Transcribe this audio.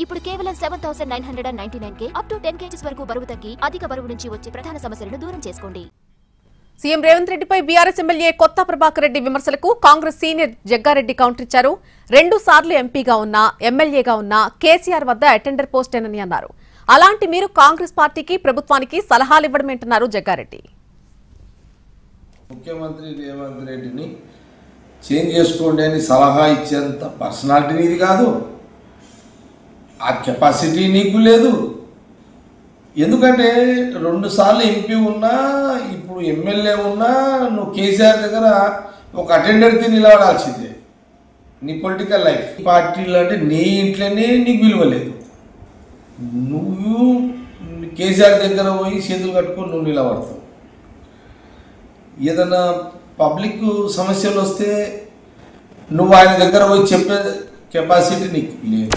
ఇప్పుడు కేవలం 7999కే up to 10 kgs వరకు బరువు తగ్గి అధిక బరువు నుంచి వచ్చే ప్రధాన సమస్యలను దూరం చేసుకోండి. సీఎం రేవంత్ రెడ్డిపై బీఆర్ఎస్ ఎమ్మెల్యే కొత్త ప్రభాకర్ రెడ్డి విమర్శలకు కాంగ్రెస్ సీనియర్ జగ్గారెడ్డి కౌంటర్ ఇచ్చారు. 2 సార్లు ఎంపీగా ఉన్నా ఎమ్మెల్యేగా ఉన్నా కేసీఆర్ వద్ద అటెండర్ పోస్టేనని అన్నారు. అలాంటి మీరు కాంగ్రెస్ పార్టీకి ప్రభుత్వానికి సలహాలు ఇవ్వడమేంటున్నారు జగ్గారెడ్డి. ముఖ్యమంత్రి రేవంత్ రెడ్డిని చేంజ్ చేసుకోండి అని సలహా ఇచ్చేంత పర్సనాలిటీ నీది కాదు, ఆ కెపాసిటీ నీకు లేదు. ఎందుకంటే 2 సార్లు ఎంపీ ఉన్నా ఇప్పుడు ఎమ్మెల్యే ఉన్నా నువ్వు కేసీఆర్ దగ్గర ఒక అటెండర్కి నిలబడాల్సిందే. నీ పొలిటికల్ లైఫ్ పార్టీలు అంటే నీ ఇంట్లోనే నీకు విలువ లేదు. నువ్వు కేసీఆర్ దగ్గర పోయి చేతులు కట్టుకొని నువ్వు నిలబడతావు. ఏదైనా పబ్లిక్ సమస్యలు వస్తే నువ్వు ఆయన దగ్గర పోయి చెప్పే కెపాసిటీ నీకు లేదు.